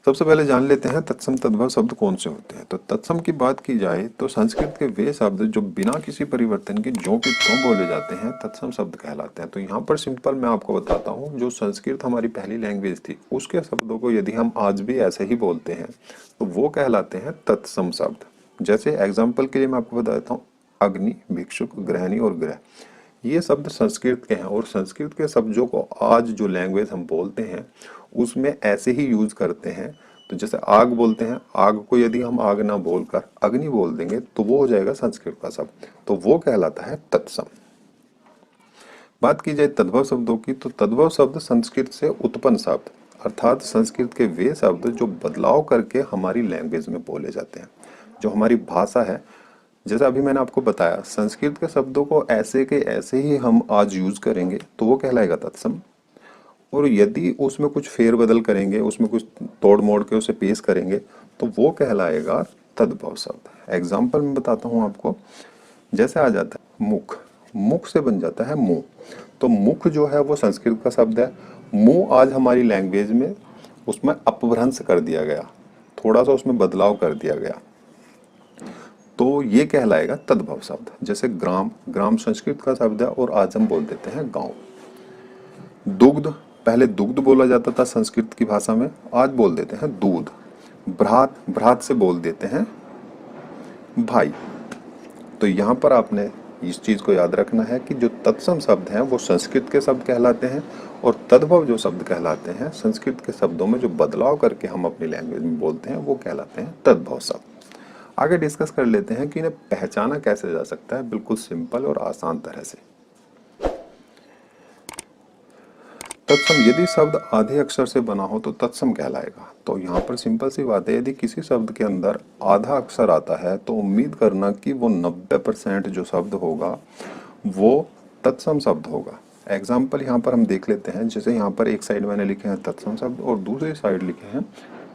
सबसे पहले जान लेते हैं तत्सम तद्भव शब्द कौन से होते हैं। तो तत्सम की बात की जाए तो संस्कृत के वे शब्द जो बिना किसी परिवर्तन के ज्यों के त्यों बोले जाते हैं तत्सम शब्द कहलाते हैं। तो यहाँ पर सिंपल मैं आपको बताता हूँ, जो संस्कृत हमारी पहली लैंग्वेज थी उसके शब्दों को यदि हम आज भी ऐसे ही बोलते हैं तो वो कहलाते हैं तत्सम शब्द। जैसे एग्जाम्पल के लिए मैं आपको बता देता हूँ, अग्नि, भिक्षुक, गृहिणी और ग्रह, ये शब्द संस्कृत के हैं और संस्कृत के शब्दों को आज जो लैंग्वेज हम बोलते हैं उसमें ऐसे ही यूज करते हैं। तो जैसे आग बोलते हैं, आग को यदि हम आग ना बोलकर अग्नि बोल देंगे तो वो हो जाएगा संस्कृत का शब्द, तो वो कहलाता है तत्सम। बात की जाए तद्भव शब्दों की, तो तद्भव शब्द संस्कृत से उत्पन्न शब्द, अर्थात संस्कृत के वे शब्द जो बदलाव करके हमारी लैंग्वेज में बोले जाते हैं, जो हमारी भाषा है। जैसा अभी मैंने आपको बताया, संस्कृत के शब्दों को ऐसे के ऐसे ही हम आज यूज करेंगे तो वो कहलाएगा तत्सम, और यदि उसमें कुछ फेरबदल करेंगे, उसमें कुछ तोड़ मोड़ के उसे पेश करेंगे तो वो कहलाएगा तद्भव शब्द। एग्जाम्पल मैं बताता हूँ आपको, जैसे आ जाता है मुख, मुख से बन जाता है मुंह। तो मुख जो है वो संस्कृत का शब्द है, मुंह आज हमारी लैंग्वेज में उसमें अपभ्रंश कर दिया गया, थोड़ा सा उसमें बदलाव कर दिया गया, तो ये कहलाएगा तद्भव शब्द। जैसे ग्राम, ग्राम संस्कृत का शब्द है और आज हम बोल देते हैं गांव। दुग्ध, पहले दुग्ध बोला जाता था संस्कृत की भाषा में, आज बोल देते हैं दूध। भ्रात, भ्रात से बोल देते हैं भाई। तो यहाँ पर आपने इस चीज को याद रखना है कि जो तत्सम शब्द हैं वो संस्कृत के शब्द कहलाते हैं, और तद्भव जो शब्द कहलाते हैं संस्कृत के शब्दों में जो बदलाव करके हम अपनी लैंग्वेज में बोलते हैं वो कहलाते हैं तद्भव शब्द। आगे डिस्कस कर लेते हैं कि इन्हें पहचाना कैसे जा सकता है, बिल्कुल सिंपल और आसान तरह से। तत्सम, यदि शब्द आधे अक्षर से बना हो तो तत्सम कहलाएगा। तो यहाँ पर सिंपल सी बात है, यदि किसी शब्द के अंदर आधा अक्षर आता है तो उम्मीद करना कि वो 90% जो शब्द होगा वो तत्सम शब्द होगा। एग्जाम्पल यहाँ पर हम देख लेते हैं, जैसे यहाँ पर एक साइड मैंने लिखे हैं तत्सम शब्द और दूसरी साइड लिखे हैं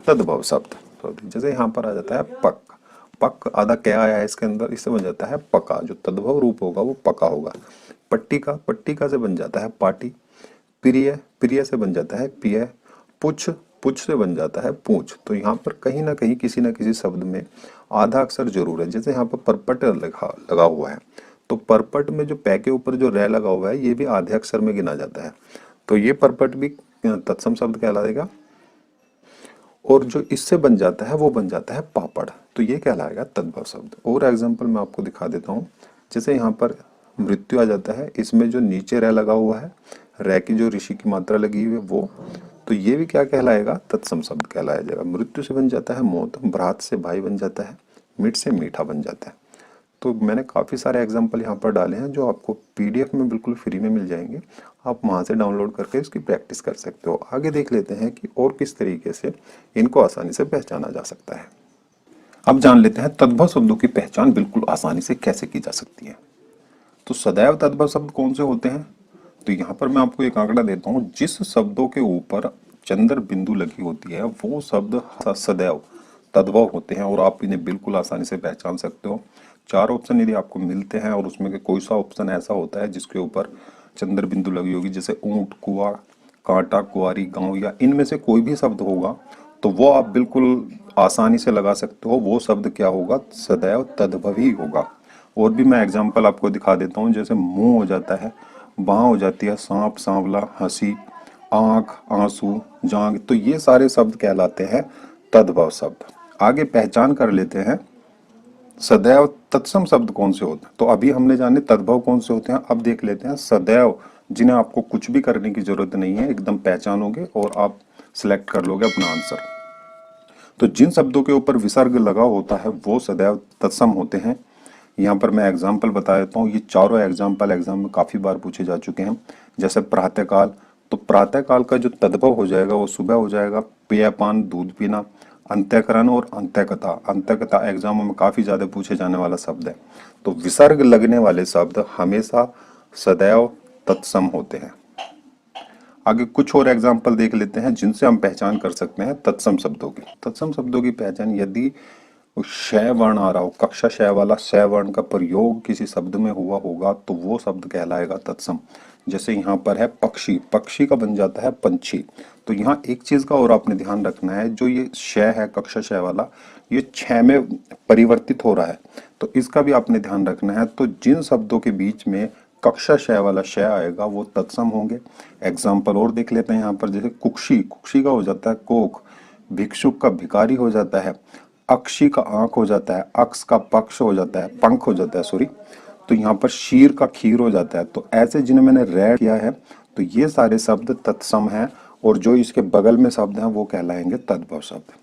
तद्भव शब्द। तो जैसे यहाँ पर आ जाता है पक, पक आधा क्या आया है इसके अंदर, इससे बन जाता है पका, जो तद्भव रूप होगा वो पका होगा। पट्टिका, पट्टिका से बन जाता है पाटी। प्रिय, प्रिय से बन जाता है पिय। पुछ, पुछ से बन जाता है पूछ। तो यहाँ पर कहीं ना कहीं किसी न किसी शब्द में आधा अक्षर जरूर है। जैसे यहाँ पर परपट लगा हुआ है, तो परपट में जो पै के ऊपर जो रे लगा हुआ है ये भी आधे अक्षर में गिना जाता है, तो ये परपट भी तत्सम शब्द कहलाएगा। और जो इससे बन जाता है वो बन जाता है पापड़, तो ये कहलाएगा तद्भव शब्द। और एग्जाम्पल मैं आपको दिखा देता हूँ, जैसे यहाँ पर मृत्यु आ जाता है, इसमें जो नीचे रे लगा हुआ है, रे की जो ऋषि की मात्रा लगी हुई है वो, तो ये भी क्या कहलाएगा, तत्सम शब्द कहलाया जाएगा। मृत्यु से बन जाता है मौत, भ्रात से भाई बन जाता है, मीठ से मीठा बन जाता है। तो मैंने काफ़ी सारे एग्जाम्पल यहाँ पर डाले हैं जो आपको पीडीएफ में बिल्कुल फ्री में मिल जाएंगे, आप वहाँ से डाउनलोड करके इसकी प्रैक्टिस कर सकते हो। आगे देख लेते हैं कि और किस तरीके से इनको आसानी से पहचाना जा सकता है। अब जान लेते हैं तद्भव शब्दों की पहचान बिल्कुल आसानी से कैसे की जा सकती है। तो सदैव तद्भव शब्द कौन से होते हैं, तो यहाँ पर मैं आपको एक आंकड़ा देता हूँ, जिस शब्दों के ऊपर चंद्र बिंदु लगी होती है वो शब्द सदैव तद्भव होते हैं, और आप इन्हें बिल्कुल आसानी से पहचान सकते हो। 4 ऑप्शन यदि आपको मिलते हैं और उसमें कोई सा ऑप्शन ऐसा होता है जिसके ऊपर चंद्र बिंदु लगी होगी, जैसे ऊंट, कुआ, कांटा, कुआरी, गांव, या इनमें से कोई भी शब्द होगा तो वो आप बिल्कुल आसानी से लगा सकते हो, वो शब्द क्या होगा, सदैव तद्भव ही होगा। और भी मैं एग्जाम्पल आपको दिखा देता हूँ, जैसे मुंह हो जाता है, बाँ हो जाती है सांप, सांवला, हंसी, आंख, आंसू, जांग, तो ये सारे शब्द कहलाते हैं तद्भव शब्द। आगे पहचान कर लेते हैं सदैव तत्सम शब्द कौन से होते हैं। तो अभी हमने जाने तद्भव कौन से होते हैं, अब देख लेते हैं सदैव, जिन्हें आपको कुछ भी करने की जरूरत नहीं है, एकदम पहचानोगे और आप सिलेक्ट कर लोगे अपना आंसर। तो जिन शब्दों के ऊपर विसर्ग लगा होता है वो सदैव तत्सम होते हैं। यहाँ पर मैं एग्जाम्पल बता देता हूँ, ये चारों एग्जाम्पल एग्जाम में काफी बार पूछे जा चुके हैं। जैसे प्रातःकाल, तो प्रातःकाल का जो तद्भव हो जाएगा वो सुबह हो जाएगा, पेयपान, दूध पीना। अंत्यकरण और अंत्यकथा, अंत्यकथा एग्जामों में काफी ज्यादा पूछे जाने वाला शब्द है। तो विसर्ग लगने वाले शब्द हमेशा सदैव तत्सम होते हैं। आगे कुछ और एग्जाम्पल देख लेते हैं जिनसे हम पहचान कर सकते हैं तत्सम शब्दों की। तत्सम शब्दों की पहचान, यदि शय वर्ण आ रहा हो, कक्षा शय वाला शय वर्ण का प्रयोग किसी शब्द में हुआ होगा तो वो शब्द कहलाएगा तत्सम। जैसे यहाँ पर है पक्षी, पक्षी का बन जाता है पंछी। तो यहाँ एक चीज का और आपने ध्यान रखना है, जो ये शय है कक्षा शय वाला, ये छह में परिवर्तित हो रहा है, तो इसका भी आपने ध्यान रखना है। तो जिन शब्दों के बीच में कक्षा शय वाला शय आएगा वो तत्सम होंगे। एग्जाम्पल और देख लेते हैं यहाँ पर, जैसे कुक्षी, कुक्षी का हो जाता है कोक, भिक्षुक का भिखारी हो जाता है, अक्षी का आंख हो जाता है, अक्ष का पक्ष हो जाता है, पंख हो जाता है सॉरी, तो यहाँ पर शीर का खीर हो जाता है। तो ऐसे जिन्हें मैंने रेड किया है, तो ये सारे शब्द तत्सम हैं, और जो इसके बगल में शब्द हैं वो कहलाएंगे तद्भव शब्द।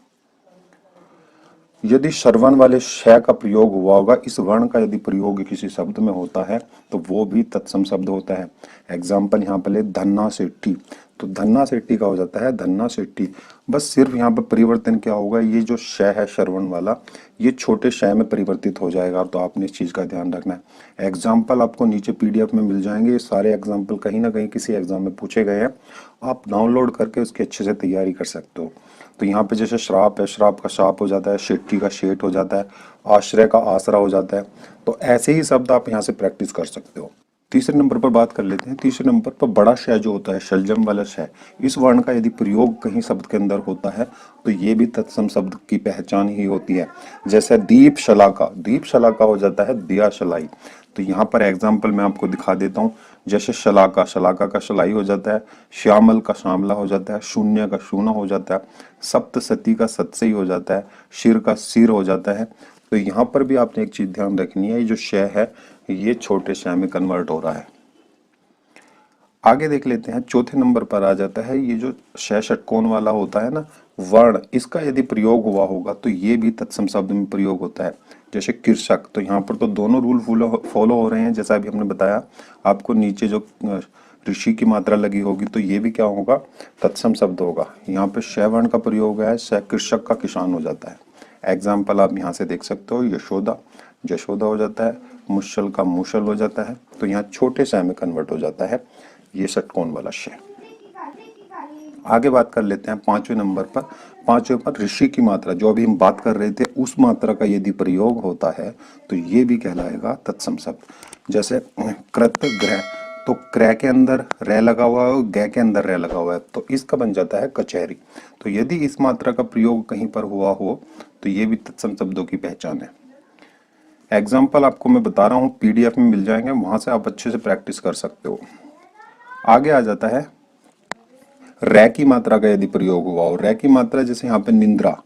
यदि श्रवण वाले श का प्रयोग हुआ होगा, इस वर्ण का यदि प्रयोग किसी शब्द में होता है तो वो भी तत्सम शब्द होता है। एग्जाम्पल यहाँ पर ले धन्ना सेठी, तो धन्ना सेठी का हो जाता है धन्ना सेठी। बस सिर्फ यहाँ पर परिवर्तन क्या होगा, ये जो श है श्रवण वाला, ये छोटे श में परिवर्तित हो जाएगा। तो आपने इस चीज का ध्यान रखना है। एग्जाम्पल आपको नीचे पीडीएफ में मिल जाएंगे, ये सारे एग्जाम्पल कहीं ना कहीं किसी एग्जाम में पूछे गए हैं, आप डाउनलोड करके उसकी अच्छे से तैयारी कर सकते हो। तो यहाँ पे जैसे श्राप है, श्राप का शाप हो जाता है, शेट्टी का शेट हो जाता है, आश्रय का आसरा हो जाता है। तो ऐसे ही शब्द आप यहाँ से प्रैक्टिस कर सकते हो। तीसरे नंबर पर बात कर लेते हैं। तीसरे नंबर पर बड़ा शय जो होता है, शलजम वाला शय, इस वर्ण का यदि प्रयोग कहीं शब्द के अंदर होता है तो ये भी तत्सम शब्द की पहचान ही होती है। जैसे दीप शलाका, दीप शलाका हो जाता है दिया शलाई। तो यहाँ पर एग्जाम्पल मैं आपको दिखा देता हूँ। जैसे शलाका, शलाका का शलाई हो जाता है, श्यामल का श्यामला हो जाता है, शून्य का शून्य हो जाता है, सप्तसती का सत्सई हो जाता है, शिर का सिर हो जाता है। तो यहाँ पर भी आपने एक चीज ध्यान रखनी है, ये जो शय है ये छोटे शय में कन्वर्ट हो रहा है। आगे देख लेते हैं। चौथे नंबर पर आ जाता है ये जो शय षटकोण वाला होता है ना वर्ण, इसका यदि प्रयोग हुआ होगा तो ये भी तत्सम शब्द में प्रयोग होता है। जैसे कृषक, तो यहाँ पर तो दोनों रूल फॉलो हो रहे हैं, जैसा अभी हमने बताया आपको। नीचे जो ऋषि की मात्रा लगी होगी तो ये भी क्या होगा, तत्सम शब्द होगा। यहाँ पे शय वर्ण का प्रयोग है, शय कृषक का किसान हो जाता है। एग्जाम्पल आप यहाँ से देख सकते हो, यशोदा, जशोदा हो जाता है, मुशल का मुशल हो जाता है। तो यहाँ छोटे शय में कन्वर्ट हो जाता है ये षटकोण वाला शय। आगे बात कर लेते हैं पांचवें नंबर पर। पांचवें पर ऋषि की मात्रा, जो अभी हम बात कर रहे थे, उस मात्रा का यदि प्रयोग होता है तो ये भी कहलाएगा तत्सम शब्द। जैसे कृत ग्रह, तो क्रय के अंदर रे लगा हुआ है और ग के अंदर रे लगा हुआ है, तो इसका बन जाता है कचहरी। तो यदि इस मात्रा का प्रयोग कहीं पर हुआ हो तो ये भी तत्सम शब्दों की पहचान है। एग्जाम्पल आपको मैं बता रहा हूँ, पीडीएफ में मिल जाएंगे, वहां से आप अच्छे से प्रैक्टिस कर सकते हो। आगे आ जाता है रै की मात्रा का यदि प्रयोग हुआ हो। रै की मात्रा जैसे यहाँ पे निंद्रा,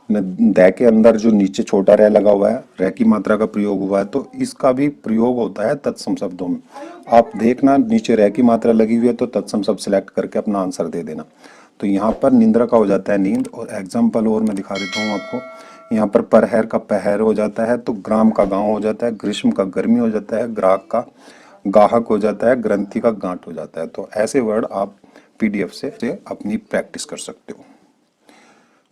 दै के अंदर जो नीचे छोटा रै लगा हुआ है, रै की मात्रा का प्रयोग हुआ है, तो इसका भी प्रयोग होता है तत्सम शब्दों में। आप देखना नीचे रै की मात्रा लगी हुई है तो तत्सम शब्द सिलेक्ट करके अपना आंसर दे देना। तो यहाँ पर निंद्रा का हो जाता है नींद। और एग्जाम्पल और मैं दिखा देता हूँ आपको, यहाँ पर परहर का पहर हो जाता है, तो ग्राम का गांव हो जाता है, ग्रीष्म का गर्मी हो जाता है, ग्राहक का गाहक हो जाता है, ग्रंथि का गांठ हो जाता है। तो ऐसे वर्ड आप पीडीएफ से अपनी प्रैक्टिस कर सकते हो।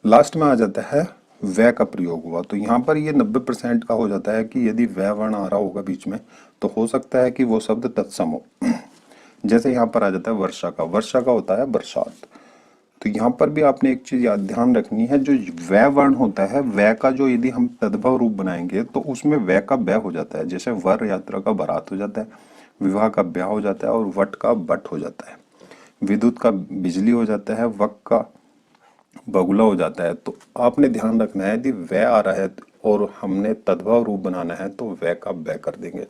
लास्ट में आ जाता है वै का प्रयोग हुआ। तो यहाँ पर ये 90% का हो जाता है कि यदि वै वर्ण आ रहा होगा बीच में तो हो सकता है कि वो शब्द तत्सम हो। जैसे यहाँ पर आ जाता है वर्षा का, वर्षा का होता है बरसात। तो यहाँ पर भी आपने एक चीज याद ध्यान रखनी है, जो वै वर्ण होता है, वै का जो यदि हम तद्भव रूप बनाएंगे तो उसमें वै का बै हो जाता है। जैसे वर यात्रा का बारात हो जाता है, विवाह का ब्याह हो जाता है, और वट का बट हो जाता है, विद्युत का बिजली हो जाता है, वक का बगुला हो जाता है। तो आपने ध्यान रखना है यदि वै आ रहा है और हमने तद्भव रूप बनाना है तो वै का बै कर देंगे।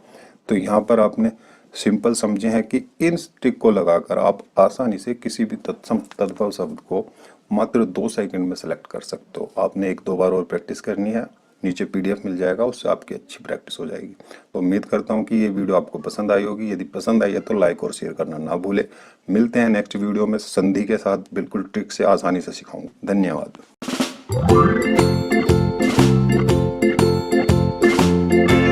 तो यहाँ पर आपने सिंपल समझे हैं कि इन ट्रिक को लगाकर आप आसानी से किसी भी तत्सम तद्भव शब्द को मात्र 2 सेकंड में सेलेक्ट कर सकते हो। आपने 1-2 बार और प्रैक्टिस करनी है, नीचे पीडीएफ मिल जाएगा, उससे आपकी अच्छी प्रैक्टिस हो जाएगी। तो उम्मीद करता हूँ कि ये वीडियो आपको पसंद आई होगी। यदि पसंद आई है तो लाइक और शेयर करना ना भूले। मिलते हैं नेक्स्ट वीडियो में संधि के साथ, बिल्कुल ट्रिक से आसानी से सिखाऊंगा। धन्यवाद।